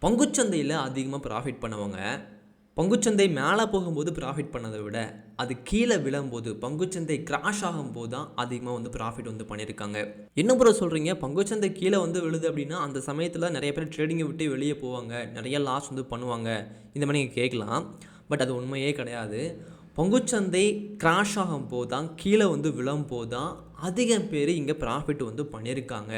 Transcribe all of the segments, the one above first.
பங்குச்சந்தையில் அதிகமாக ப்ராஃபிட் பண்ணவங்க பங்குச்சந்தை மேலே போகும்போது ப்ராஃபிட் பண்ணதை விட அது கீழே விழும்போது பங்குச்சந்தை கிராஷ் ஆகும்போது தான் அதிகமாக வந்து ப்ராஃபிட் வந்து பண்ணியிருக்காங்க. என்ன ப்ரோ சொல்கிறீங்க, பங்குச்சந்தை கீழே வந்து விழுது அப்படின்னா அந்த சமயத்தில் நிறைய பேர் ட்ரேடிங்கை விட்டு வெளியே போவாங்க, நிறைய லாஸ் வந்து பண்ணுவாங்க, இந்த மாதிரி நீங்கள் கேட்கலாம். பட் அது உண்மையே கிடையாது. பங்குச்சந்தை கிராஷ் ஆகும்போது தான், கீழே வந்து விழும்போது தான் அதிகம் பேர் இங்கே ப்ராஃபிட் வந்து பண்ணியிருக்காங்க.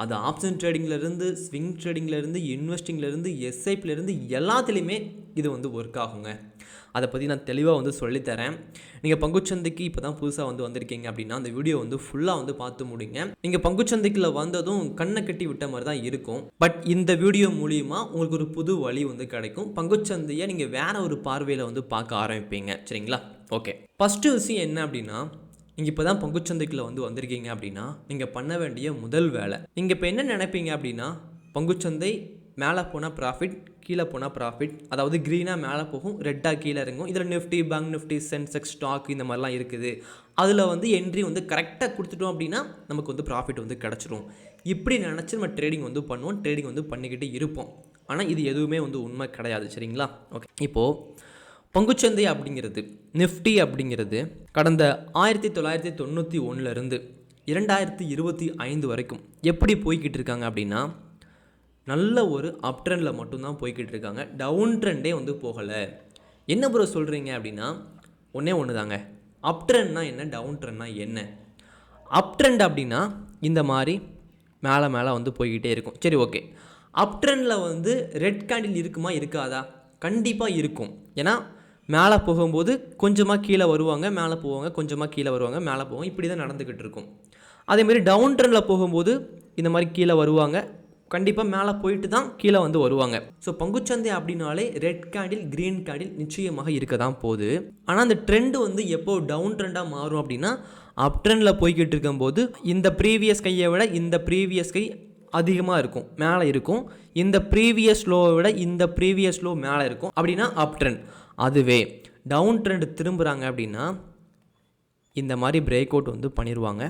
அது ஆப்ஷன் ட்ரேடிங்லேருந்து, ஸ்விங் ட்ரேடிங்லேருந்து, இன்வெஸ்டிங்லேருந்து, எஸ்ஐபிலேருந்து எல்லாத்துலேயுமே இது வந்து ஒர்க் ஆகுங்க. அதை பற்றி நான் தெளிவாக வந்து சொல்லித்தரேன். நீங்கள் பங்குச்சந்தைக்கு இப்போ தான் புதுசாக வந்து வந்திருக்கீங்க அப்படின்னா அந்த வீடியோ வந்து ஃபுல்லாக வந்து பார்த்து முடிங்க. நீங்கள் பங்குச்சந்தைக்குள்ளே வந்ததும் கண்ணை கட்டி விட்ட மாதிரி தான் இருக்கும். பட் இந்த வீடியோ மூலிமா உங்களுக்கு ஒரு புது வழி வந்து கிடைக்கும். பங்குச்சந்தையை நீங்கள் வேறு ஒரு பார்வையில் வந்து பார்க்க ஆரம்பிப்பீங்க. சரிங்களா? ஓகே, ஃபஸ்ட்டு விஷயம் என்ன அப்படின்னா, நீங்கள் இப்போ தான் பங்குச்சந்தைக்குள்ளே வந்து வந்திருக்கீங்க அப்படின்னா நீங்கள் பண்ண வேண்டிய முதல் வேலை, நீங்கள் இப்போ என்ன நினைப்பீங்க அப்படின்னா, பங்குச்சந்தை மேலே போனால் ப்ராஃபிட், கீழே போனால் ப்ராஃபிட், அதாவது க்ரீனாக மேலே போகும், ரெட்டாக கீழே இறங்கும், இதில் Nifty, Bank Nifty, Sensex, stock இந்த மாதிரிலாம் இருக்குது, அதில் வந்து என்ட்ரி வந்து கரெக்டாக கொடுத்துட்டோம் அப்படின்னா நமக்கு வந்து ப்ராஃபிட் வந்து கிடச்சிரும். இப்படி நினச்சி நம்ம ட்ரேடிங் வந்து பண்ணுவோம், ட்ரேடிங் வந்து பண்ணிக்கிட்டு இருப்போம். ஆனால் இது எதுவுமே வந்து உண்மை கிடையாது. சரிங்களா? ஓகே, இப்போது பங்குச்சந்தை அப்படிங்கிறது, நிஃப்டி அப்படிங்கிறது கடந்த 1991 2025 வரைக்கும் எப்படி போய்கிட்டு இருக்காங்க அப்படின்னா, நல்ல ஒரு அப் ட்ரெண்டில் மட்டும்தான் போய்கிட்டு இருக்காங்க. டவுன் ட்ரெண்டே வந்து போகலை. என்ன ப்ரோ சொல்கிறீங்க அப்படின்னா, ஒன்று தாங்க. அப் ட்ரெண்ட்னா என்ன, டவுன் ட்ரெண்ட்னா என்ன? அப் ட்ரெண்ட் அப்படின்னா இந்த மாதிரி மேலே மேலே வந்து போய்கிட்டே இருக்கும். சரி, ஓகே. அப் ட்ரெண்டில் வந்து ரெட் கேண்டில் இருக்குமா இருக்காதா? கண்டிப்பாக இருக்கும். ஏன்னா மேலே போகும்போது கொஞ்சமாக கீழே வருவாங்க, மேலே போவாங்க, கொஞ்சமாக கீழே வருவாங்க, மேலே போவாங்க, இப்படி தான் நடந்துக்கிட்டு இருக்கும். அதேமாரி டவுன் ட்ரெண்டில் போகும்போது இந்த மாதிரி கீழே வருவாங்க, கண்டிப்பாக மேலே போயிட்டு தான் கீழே வந்து வருவாங்க. ஸோ பங்குச்சந்தை அப்படின்னாலே ரெட் கேண்டில், க்ரீன் கேண்டில் நிச்சயமாக இருக்க தான் போகுது. ஆனால் அந்த ட்ரெண்டு வந்து எப்போ டவுன் ட்ரெண்டாக மாறும் அப்படின்னா, அப் ட்ரெண்டில் போய்கிட்டு இருக்கும்போது இந்த ப்ரீவியஸ் கையை விட இந்த ப்ரீவியஸ் கை அதிகமாக இருக்கும், மேலே இருக்கும். இந்த ப்ரீவியஸ் லோவை விட இந்த ப்ரீவியஸ் லோ மேலே இருக்கும், அப்படின்னா அப் ட்ரெண்ட். அதுவே டவுன் ட்ரெண்ட் திரும்புகிறாங்க அப்படின்னா இந்த மாதிரி பிரேக் அவுட் வந்து பண்ணிடுவாங்க.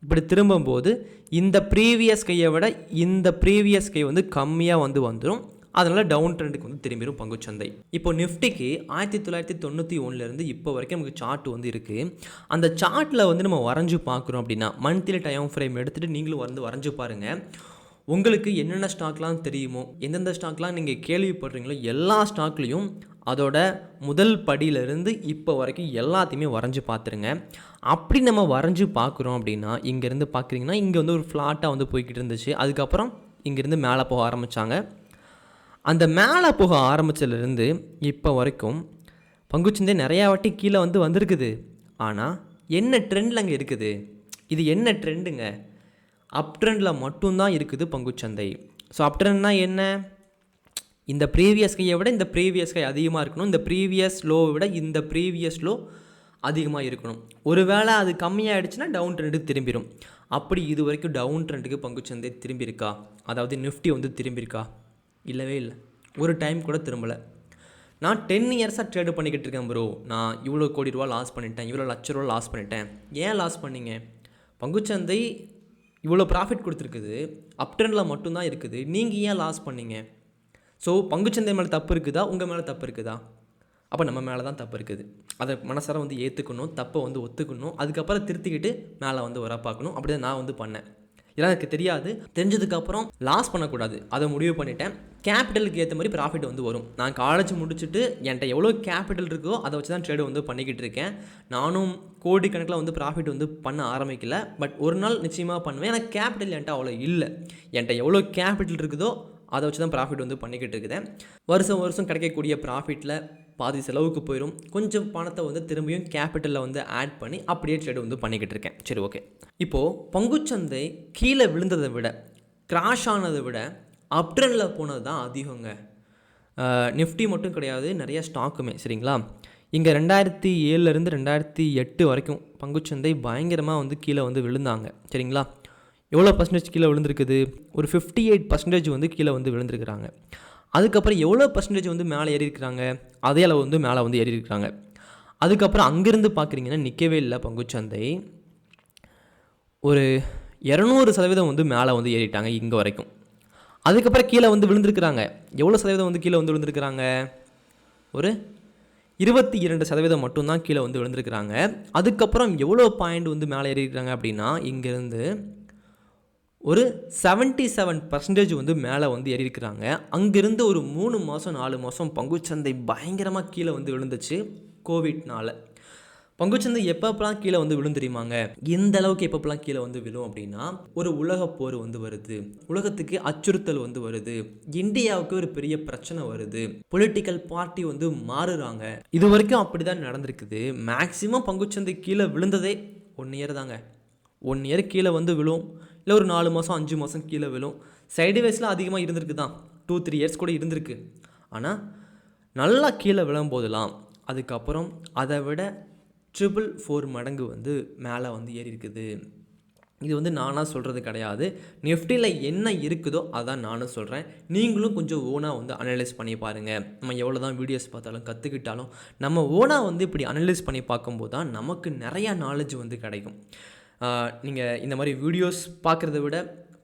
இப்படி திரும்பும்போது இந்த ப்ரீவியஸ் கையை விட இந்த ப்ரீவியஸ் கை வந்து கம்மியாக வந்து வந்துடும். அதனால் டவுன் ட்ரெண்டுக்கு வந்து திரும்பிடும் பங்குச்சந்தை. இப்போ நிஃப்டிக்கு 1991 இப்போ வரைக்கும் நமக்கு சார்ட் வந்து இருக்குது. அந்த சார்ட்டில் வந்து நம்ம வரைஞ்சி பார்க்குறோம் அப்படின்னா, மந்த்லி டைம் ஃப்ரேம் எடுத்துகிட்டு நீங்களும் வந்து வரைஞ்சி பாருங்கள். உங்களுக்கு என்னென்ன ஸ்டாக்லாம் தெரியுமோ, எந்தெந்த ஸ்டாக்லாம் நீங்கள் கேள்விப்படுறீங்களோ எல்லா ஸ்டாக்லேயும் அதோட முதல் படியிலேருந்து இப்போ வரைக்கும் எல்லாத்தையுமே வரைஞ்சி பார்த்துருங்க. அப்படி நம்ம வரைஞ்சி பார்க்குறோம் அப்படின்னா, இங்கேருந்து பார்க்குறீங்கன்னா இங்கே வந்து ஒரு ஃப்ளாட்டாக வந்து போய்கிட்டு இருந்துச்சு. அதுக்கப்புறம் இங்கேருந்து மேலே போக ஆரம்பித்தாங்க. அந்த மேலே போக ஆரம்பித்ததுலேருந்து இப்போ வரைக்கும் பங்குச்சந்தை நிறையா வாட்டி கீழே வந்து வந்திருக்குது. ஆனால் என்ன ட்ரெண்டில் அங்கே இருக்குது? இது என்ன ட்ரெண்டுங்க? அப் ட்ரெண்டில் மட்டும்தான் இருக்குது பங்குச்சந்தை. ஸோ அப் ட்ரெண்ட்னா என்ன? இந்த ப்ரீவியஸ் கையை விட இந்த ப்ரீவியஸ் கை அதிகமாக இருக்கணும், இந்த ப்ரீவியஸ் லோவை விட இந்த ப்ரீவியஸ் லோ அதிகமாக இருக்கணும். ஒருவேளை அது கம்மியாகிடுச்சுன்னா டவுன் ட்ரெண்டுக்கு திரும்பிடும். அப்படி இது வரைக்கும் டவுன் ட்ரெண்டுக்கு பங்குச்சந்தை திரும்பியிருக்கா? அதாவது நிஃப்டி வந்து திரும்பியிருக்கா? இல்லவே இல்லை. ஒரு டைம் கூட திரும்பலை. நான் 10 இயர்ஸாக ட்ரேடு பண்ணிக்கிட்டு இருக்கேன் ப்ரோ. நான் இவ்வளோ கோடி ரூபா லாஸ் பண்ணிட்டேன், இவ்வளோ லட்ச ரூபா லாஸ் பண்ணிட்டேன். ஏன் லாஸ் பண்ணீங்க? பங்குச்சந்தை இவ்வளோ ப்ராஃபிட் கொடுத்துருக்குது, அப் ட்ரெண்டில் மட்டும்தான் இருக்குது, நீங்கள் ஏன் லாஸ் பண்ணீங்க? ஸோ பங்குச்சந்தை மேலே தப்பு இருக்குதா, உங்கள் மேலே தப்பு இருக்குதா? அப்போ நம்ம மேலே தான் தப்பு இருக்குது. அதை மனசார வந்து ஏற்றுக்கணும், தப்பை வந்து ஒத்துக்கணும், அதுக்கப்புறம் திருத்திக்கிட்டு மேலே வந்து வர பார்க்கணும். அப்படி தான் நான் வந்து பண்ணேன். இதெல்லாம் எனக்கு தெரியாது. தெரிஞ்சதுக்கப்புறம் லாஸ் பண்ணக்கூடாது, அதை முடிவு பண்ணிட்டேன். கேபிட்டலுக்கு ஏற்ற மாதிரி ப்ராஃபிட் வந்து வரும். நான் காலேஜ் முடிச்சுட்டு என்கிட்ட எவ்வளோ கேபிட்டல் இருக்கோ அதை வச்சு தான் ட்ரேடு வந்து பண்ணிக்கிட்டு இருக்கேன். நானும் கோடிக்கணக்கில் வந்து ப்ராஃபிட் வந்து பண்ண ஆரம்பிக்கல. பட் ஒரு நாள் நிச்சயமாக பண்ணுவேன். எனக்கு கேபிட்டல் என்கிட்ட அவ்வளோ இல்லை. என்கிட்ட எவ்வளோ கேபிட்டல் இருக்குதோ அதை வச்சு தான் ப்ராஃபிட் வந்து பண்ணிக்கிட்டு இருக்குதேன். வருஷம் கிடைக்கக்கூடிய ப்ராஃபிட்டில் பாதி செலவுக்கு போயிடும். கொஞ்சம் பணத்தை வந்து திரும்பியும் கேபிட்டலில் வந்து ஆட் பண்ணி அப்படியே ட்ரேடு வந்து பண்ணிக்கிட்டு இருக்கேன். சரி, ஓகே. இப்போது பங்குச்சந்தை கீழே விழுந்ததை விட, கிராஷ் ஆனதை விட அப் ட்ரெண்டில் போனது தான் அதிகங்க. நிஃப்டி மட்டும் கிடையாது, நிறைய ஸ்டாக்குமே. சரிங்களா? இங்கே 2007 2008 வரைக்கும் பங்குச்சந்தை பயங்கரமாக வந்து கீழே வந்து விழுந்தாங்க. சரிங்களா? எவ்வளோ பர்சன்டேஜ் கீழே விழுந்திருக்குது? ஒரு 58% வந்து கீழே வந்து விழுந்திருக்கிறாங்க. அதுக்கப்புறம் எவ்வளோ பர்சன்டேஜ் வந்து மேலே ஏறி இருக்கிறாங்க? அதே அளவு வந்து மேலே வந்து ஏறி இருக்கிறாங்க. அதுக்கப்புறம் அங்கேருந்து பார்க்குறீங்கன்னா நிற்கவே இல்லை பங்குச்சந்தை. ஒரு 200% வந்து மேலே வந்து ஏறிட்டாங்க இங்கே வரைக்கும். அதுக்கப்புறம் கீழே வந்து விழுந்திருக்கிறாங்க. எவ்வளோ சதவீதம் வந்து கீழே வந்து விழுந்திருக்கிறாங்க? ஒரு 22% மட்டும்தான் கீழே வந்து விழுந்திருக்கிறாங்க. அதுக்கப்புறம் எவ்வளோ பாயிண்ட் வந்து மேலே ஏறியிருக்கிறாங்க அப்படின்னா, இங்கேருந்து ஒரு 77% வந்து மேலே வந்து ஏறியிருக்கிறாங்க. அங்கேருந்து ஒரு 3 மாதம் 4 மாதம் பங்குச்சந்தை பயங்கரமாக கீழே வந்து விழுந்துச்சு கோவிட்னால. பங்குச்சந்தை எப்பப்பெல்லாம் கீழே வந்து விழும் தெரியுமாங்க? இந்த அளவுக்கு எப்பப்பெல்லாம் கீழே வந்து விழும் அப்படின்னா, ஒரு உலகப் போர் வந்து வருது, உலகத்துக்கு அச்சுறுத்தல் வந்து வருது, இந்தியாவுக்கு ஒரு பெரிய பிரச்சனை வருது, பொலிட்டிக்கல் பார்ட்டி வந்து மாறுறாங்க. இது வரைக்கும் அப்படி தான் நடந்திருக்குது. மேக்சிமம் பங்குச்சந்தை கீழே விழுந்ததே 1 இயர் தாங்க. 1 இயர் கீழே வந்து விழும், இல்லை ஒரு 4 மாதம் 5 மாதம் கீழே விழும். சைடுவேஸில் அதிகமாக இருந்திருக்கு தான், 2-3 இயர்ஸ் கூட இருந்திருக்கு. ஆனால் நல்லா கீழே விழும்போதெல்லாம் அதுக்கப்புறம் அதை விட 4 மடங்கு வந்து மேலே வந்து ஏறி இருக்குது. இது வந்து நானாக சொல்கிறது கிடையாது. நிஃப்டியில் என்ன இருக்குதோ அதான் நானும் சொல்கிறேன். நீங்களும் கொஞ்சம் ஓனாக வந்து அனலைஸ் பண்ணி பாருங்கள். நம்ம எவ்வளோ தான் வீடியோஸ் பார்த்தாலும் கற்றுக்கிட்டாலும் நம்ம ஓனாக வந்து இப்படி அனலைஸ் பண்ணி பார்க்கும்போது தான் நமக்கு நிறையா நாலேஜ் வந்து கிடைக்கும். நீங்கள் இந்த மாதிரி வீடியோஸ் பார்க்குறத விட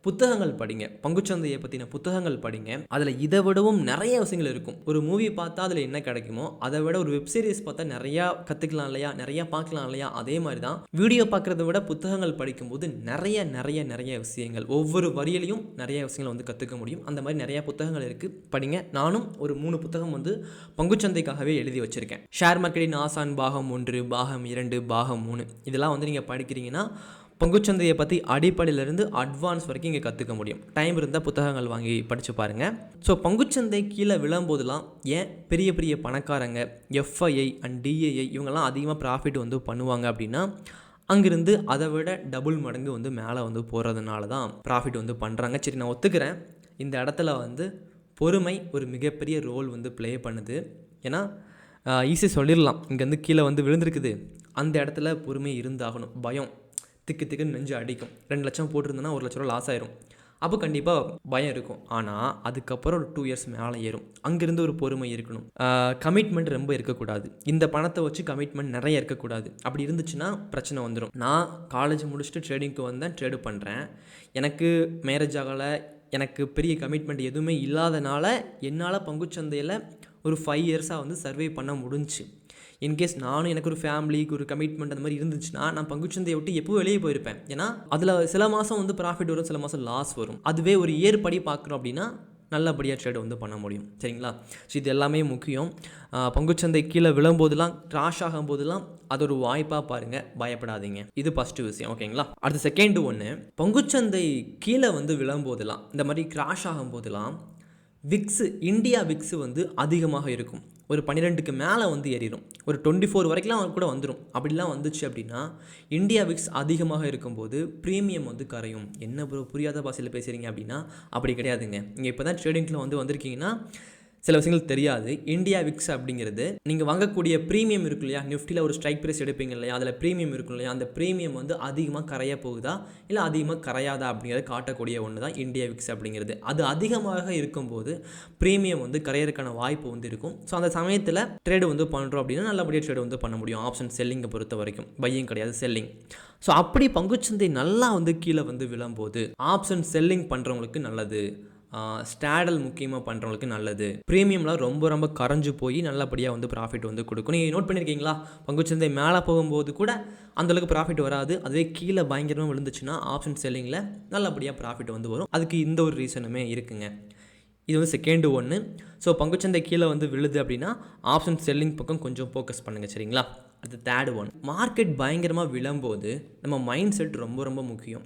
புத்தகங்கள் படிங்க, பங்குச்சந்தையை பற்றின புத்தகங்கள் படிங்க. அதில் இதை விடவும் நிறைய விஷயங்கள் இருக்கும். ஒரு மூவி பார்த்தா அதில் என்ன கிடைக்குமோ அதை விட ஒரு வெப் சீரிஸ் பார்த்தா நிறையா கற்றுக்கலாம் இல்லையா, நிறையா பார்க்கலாம் இல்லையா, அதே மாதிரி தான் வீடியோ பார்க்குறத விட புத்தகங்கள் படிக்கும்போது நிறைய நிறைய நிறைய விஷயங்கள், ஒவ்வொரு வரியிலையும் நிறைய விஷயங்கள் வந்து கற்றுக்க முடியும். அந்த மாதிரி நிறைய புத்தகங்கள் இருக்குது, படிங்க. நானும் ஒரு 3 புத்தகம் வந்து பங்குச்சந்தைக்காகவே எழுதி வச்சுருக்கேன். ஷேர் மார்க்கெட்டின் ஆசான் பாகம் 1, பாகம் 2, பாகம் 3 இதெல்லாம் வந்து நீங்கள் படிக்கிறீங்கன்னா பங்குச்சந்தையை பற்றி அடிப்படையிலேருந்து அட்வான்ஸ் வரைக்கும் இங்கே கற்றுக்க முடியும். டைம் இருந்தால் புத்தகங்கள் வாங்கி படித்து பாருங்கள். ஸோ பங்குச்சந்தை கீழே விழும்போதெல்லாம் ஏன் பெரிய பெரிய பணக்காரங்க எஃப்ஐஐ அண்ட் டிஐஐ இவங்கெல்லாம் அதிகமாக ப்ராஃபிட் வந்து பண்ணுவாங்க அப்படின்னா, அங்கேருந்து அதை விட டபுள் மடங்கு வந்து மேலே வந்து போகிறதுனால தான் ப்ராஃபிட் வந்து பண்ணுறாங்க. சரி, நான் ஒத்துக்கிறேன், இந்த இடத்துல வந்து பொறுமை ஒரு மிகப்பெரிய ரோல் வந்து ப்ளே பண்ணுது. ஏன்னா ஈஸியாக சொல்லிடலாம், இங்கேருந்து கீழே வந்து விழுந்திருக்குது, அந்த இடத்துல பொறுமை இருந்தாகணும். பயம் திக்குன்னு நெஞ்சு அடிக்கும். 2 லட்சம் போட்டிருந்தோன்னா 1 லட்ச ரூபா லாஸ் ஆயிரும். அப்போ கண்டிப்பாக பயம் இருக்கும். ஆனால் அதுக்கப்புறம் ஒரு 2 இயர்ஸ் மேலே ஏறும். அங்கேருந்து ஒரு பொறுமை இருக்கணும். கமிட்மெண்ட் ரொம்ப இருக்கக்கூடாது. இந்த பணத்தை வச்சு கமிட்மெண்ட் நிறைய இருக்கக்கூடாது. அப்படி இருந்துச்சுன்னா பிரச்சனை வந்துடும். நான் காலேஜ் முடிச்சுட்டு ட்ரேடிங்க்கு வந்தேன், ட்ரேடு பண்ணுறேன். எனக்கு மேரேஜ் ஆகலை, எனக்கு பெரிய கமிட்மெண்ட் எதுவுமே இல்லாதனால என்னால் பங்குச்சந்தையில் ஒரு 5 இயர்ஸாக வந்து சர்வே பண்ண முடிஞ்சுச்சு. இன்கேஸ் நானும் எனக்கு ஒரு ஃபேமிலிக்கு ஒரு கமிட்மெண்ட் அந்த மாதிரி இருந்துச்சுன்னா நான் பங்குச்சந்தையை விட்டு எப்போ வெளியே போயிருப்பேன். ஏன்னா அதில் சில மாதம் வந்து ப்ராஃபிட் வரும், சில மாதம் லாஸ் வரும். அதுவே ஒரு இயர் படி பார்க்குறோம் அப்படின்னா நல்லபடியாக ட்ரேட் வந்து பண்ண முடியும். சரிங்களா? ஸோ இது எல்லாமே முக்கியம். பங்குச்சந்தை கீழே விழும்போதெல்லாம், கிராஷ் ஆகும்போதெல்லாம் அது ஒரு வாய்ப்பாக பாருங்கள், பயப்படாதீங்க. இது ஃபஸ்ட்டு விஷயம். ஓகேங்களா? அடுத்த செகண்ட் ஒன்று, பங்குச்சந்தை கீழே வந்து விழும்போதெல்லாம், இந்த மாதிரி கிராஷ் ஆகும்போதெல்லாம் விக்ஸு, இந்தியா விக்ஸு வந்து அதிகமாக இருக்கும். ஒரு 12க்கு மேலே வந்து ஏறிடும். ஒரு 24 வரைக்கும்லாம் கூட வந்துடும். அப்படிலாம் வந்துச்சு அப்படின்னா இந்தியா விக்ஸ் அதிகமாக இருக்கும்போது ப்ரீமியம் வந்து கரையும். என்ன ப்ரோ புரியாத பாஷையில் பேசுகிறீங்க அப்படின்னா, அப்படி கிடையாதுங்க. நீங்கள் இப்போ தான் ட்ரேடிங்கில் வந்து வந்திருக்கீங்கன்னா சில விஷயங்கள் தெரியாது. இந்தியா விக்ஸ் அப்படிங்கிறது நீங்கள் வாங்கக்கூடிய ப்ரீமியம் இருக்கு இல்லையா, நிஃப்டியில் ஒரு ஸ்ட்ரைக் ப்ரைஸ் எடுப்பீங்க இல்லையா, அதில் ப்ரீமியம் இருக்கும் இல்லையா, அந்த ப்ரீமியம் வந்து அதிகமாக கரைய போகுதா இல்லை அதிகமாக கரையாதா அப்படிங்கிறத காட்டக்கூடிய ஒன்று தான் இந்தியா விக்ஸ் அப்படிங்கிறது. அது அதிகமாக இருக்கும்போது ப்ரீமியம் வந்து கரையிறதுக்கான வாய்ப்பு வந்து இருக்கும். ஸோ அந்த சமயத்தில் ட்ரேடு வந்து பண்ணுறோம் அப்படின்னா நல்லபடியாக ட்ரேடு வந்து பண்ண முடியும். ஆப்ஷன் செல்லிங்கை பொறுத்த வரைக்கும் பையிங் கிடையாது, செல்லிங். ஸோ அப்படி பங்குச்சந்தை நல்லா வந்து கீழே வந்து விழும்போது ஆப்ஷன் செல்லிங் பண்ணுறவங்களுக்கு நல்லது, ஸ்டாடல் முக்கியமாக பண்ணுறவங்களுக்கு நல்லது. ப்ரீமியம்லாம் ரொம்ப ரொம்ப கரைஞ்சு போய் நல்லபடியாக வந்து ப்ராஃபிட் வந்து கொடுக்கும். நீங்கள் நோட் பண்ணியிருக்கீங்களா, பங்குச்சந்தை மேலே போகும்போது கூட அந்தளவுக்கு ப்ராஃபிட் வராது. அதுவே கீழே பயங்கரமாக விழுந்துச்சுன்னா ஆப்ஷன் செல்லிங்கில் நல்லபடியாக ப்ராஃபிட் வந்து வரும். அதுக்கு இந்த ஒரு ரீசனுமே இருக்குங்க. இது வந்து செகண்ட் ஒன்று. ஸோ பங்குச்சந்தை கீழே வந்து விழுது அப்படின்னா ஆப்ஷன் செல்லிங் பக்கம் கொஞ்சம் ஃபோக்கஸ் பண்ணுங்கள். சரிங்களா? அது தேர்ட் ஒன். மார்க்கெட் பயங்கரமாக விழும்போது நம்ம மைண்ட் செட் ரொம்ப ரொம்ப முக்கியம்.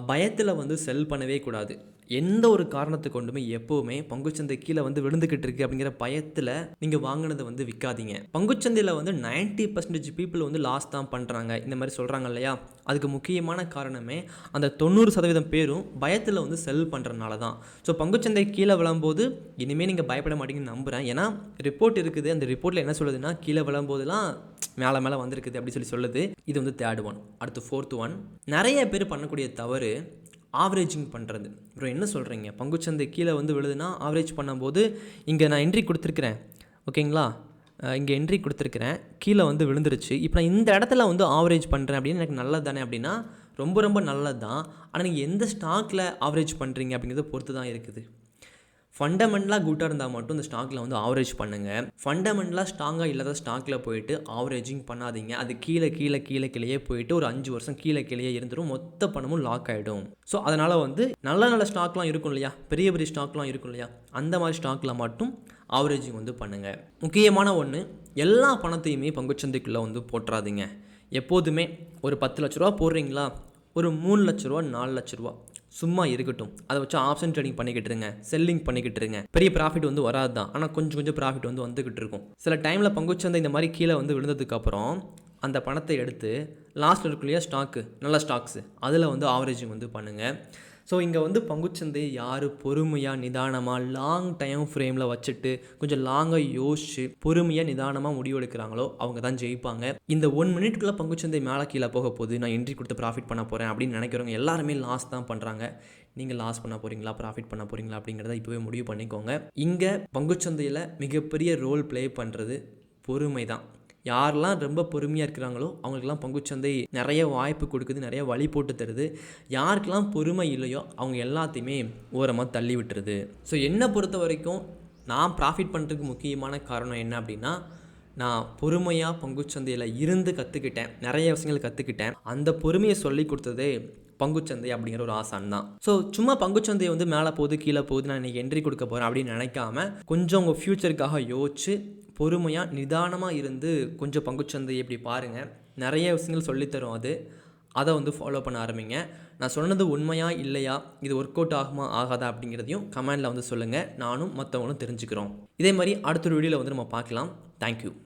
பயத்தில் வந்து செல் பண்ணவே கூடாது. எந்த ஒரு காரணத்தை கொண்டுமே எப்போவுமே பங்குச்சந்தை கீழே வந்து விழுந்துக்கிட்டு இருக்கு அப்படிங்கிற பயத்தில் நீங்கள் வாங்கினதை வந்து விற்காதீங்க. பங்குச்சந்தையில் வந்து 90% பீப்புள் வந்து லாஸ் தான் பண்ணுறாங்க இந்த மாதிரி சொல்கிறாங்க இல்லையா, அதுக்கு முக்கியமான காரணமே அந்த 90% பேரும் பயத்தில் வந்து செல் பண்ணுறதுனால தான். ஸோ பங்குச்சந்தை கீழே விழும்போது இனிமேல் நீங்கள் பயப்பட மாட்டீங்கன்னு நம்புகிறேன். ஏன்னா ரிப்போர்ட் இருக்குது, அந்த ரிப்போர்ட்டில் என்ன சொல்லுதுன்னா கீழே விழும்போதெல்லாம் மேலே வந்திருக்குது அப்படி சொல்லுது. இது வந்து தேர்ட் ஒன். அடுத்து ஃபோர்த் ஒன், நிறைய பேர் பண்ணக்கூடிய தவறு ஆவரேஜிங் பண்ணுறது. அப்புறம் என்ன சொல்கிறீங்க, பங்குச்சந்தை கீழே வந்து விழுதுன்னா ஆவரேஜ் பண்ணும்போது இங்கே நான் என்ட்ரி கொடுத்துருக்குறேன், ஓகேங்களா, இங்கே என்ட்ரி கொடுத்துருக்குறேன், கீழே வந்து விழுந்துருச்சு, இப்போ நான் இந்த இடத்துல வந்து ஆவரேஜ் பண்ணுறேன் அப்படின்னு எனக்கு நல்லது தானே அப்படின்னா ரொம்ப ரொம்ப நல்லது தான். ஆனால் நீங்கள் எந்த ஸ்டாக்கில் ஆவரேஜ் பண்ணுறீங்க அப்படிங்கிறத பொறுத்து தான் இருக்குது. ஃபண்டமெண்டலாக குட்டாக இருந்தால் மட்டும் இந்த ஸ்டாக்கில் வந்து ஆவரேஜ் பண்ணுங்கள். ஃபண்டமெண்டலாக ஸ்ட்ராங்காக இல்லாத ஸ்டாக்கில் போயிட்டு ஆவரேஜிங் பண்ணாதீங்க. அது கீழேயே போயிட்டு ஒரு 5 வருஷம் கீழேயே இருந்துடும். மொத்த பணமும் லாக் ஆகிடும். ஸோ அதனால் வந்து நல்ல ஸ்டாக்லாம் இருக்கும் இல்லையா, பெரிய ஸ்டாக்லாம் இருக்கும் இல்லையா, அந்த மாதிரி ஸ்டாக்கில் மட்டும் ஆவரேஜிங் வந்து பண்ணுங்கள். முக்கியமான ஒன்று, எல்லா பணத்தையுமே பங்குச்சந்தைக்குள்ளே வந்து போட்டுறாதீங்க. எப்போதுமே ஒரு 10 லட்ச ரூபா போடுறீங்களா, ஒரு 3 லட்ச ரூபா 4 லட்ச ரூபா சும்மா இருக்கட்டும். அதை வச்சு ஆப்ஷன் ட்ரேடிங் பண்ணிக்கிட்டு இருங்க, செல்லிங் பண்ணிக்கிட்டு இருங்க. பெரிய ப்ராஃபிட் வந்து வராது தான், ஆனால் கொஞ்சம் ப்ராஃபிட் வந்து வந்துக்கிட்டு இருக்கும். சில டைமில் பங்குச்சந்தை இந்த மாதிரி கீழே வந்து விழுந்ததுக்கப்புறம் அந்த பணத்தை எடுத்து லாஸ்ட்டில் இருக்குல்லையா ஸ்டாக்கு, நல்ல ஸ்டாக்ஸு, அதில் வந்து ஆவரேஜிங் வந்து பண்ணுங்கள். ஸோ இங்கே வந்து பங்குச்சந்தை யார் பொறுமையாக நிதானமாக லாங் டைம் ஃப்ரேமில் வச்சுட்டு கொஞ்சம் லாங்காக யோசிச்சு பொறுமையாக நிதானமாக முடிவெடுக்கிறாங்களோ அவங்க தான் ஜெயிப்பாங்க. இந்த 1 மினிட்குள்ளே பங்குச்சந்தை மேலே கீழே போக போகுது, நான் என்ட்ரி கொடுத்து ப்ராஃபிட் பண்ண போகிறேன் அப்படின்னு நினைக்கிறவங்க எல்லாருமே லாஸ் தான் பண்ணுறாங்க. நீங்கள் லாஸ் பண்ண போகிறீங்களா, ப்ராஃபிட் பண்ண போகிறீங்களா அப்படிங்கிறத இப்போவே முடிவு பண்ணிக்கோங்க. இங்கே பங்குச்சந்தையில் மிகப்பெரிய ரோல் ப்ளே பண்ணுறது பொறுமை தான். யாரெல்லாம் ரொம்ப பொறுமையாக இருக்கிறாங்களோ அவங்களுக்கெல்லாம் பங்குச்சந்தை நிறைய வாய்ப்பு கொடுக்குது, நிறைய வழி போட்டு தருது. யாருக்கெல்லாம் பொறுமை இல்லையோ அவங்க எல்லாத்தையுமே ஓரமாக தள்ளி விட்டுருது. ஸோ என்னை பொறுத்த வரைக்கும் நான் ப்ராஃபிட் பண்ணுறதுக்கு முக்கியமான காரணம் என்ன அப்படின்னா, நான் பொறுமையாக பங்குச்சந்தையில் இருந்து கற்றுக்கிட்டேன், நிறைய விஷயங்கள் கற்றுக்கிட்டேன். அந்த பொறுமையை சொல்லி கொடுத்ததே பங்குச்சந்தை அப்படிங்கிற ஒரு ஆசான் தான். ஸோ சும்மா பங்குச்சந்தை வந்து மேலே போகுது கீழே போகுது, நான் இன்றைக்கி என்ட்ரி கொடுக்க போகிறேன் அப்படின்னு நினைக்காம கொஞ்சம் உங்கள் ஃப்யூச்சருக்காக யோசிச்சு பொறுமையாக நிதானமாக இருந்து கொஞ்சம் பங்குச்சந்தை எப்படி பாருங்கள். நிறைய விஷயங்கள் சொல்லித்தரும், அதை வந்து ஃபாலோ பண்ண ஆரம்பிங்க. நான் சொன்னது உண்மையா இல்லையா, இது ஒர்க் அவுட் ஆகுமா ஆகாதா அப்படிங்கிறதையும் கமெண்டில் வந்து சொல்லுங்கள். நானும் மற்றவங்களும் தெரிஞ்சுக்கிறோம். இதே மாதிரி அடுத்த ஒரு வீடியோவில் வந்து நம்ம பார்க்கலாம். தேங்க்யூ.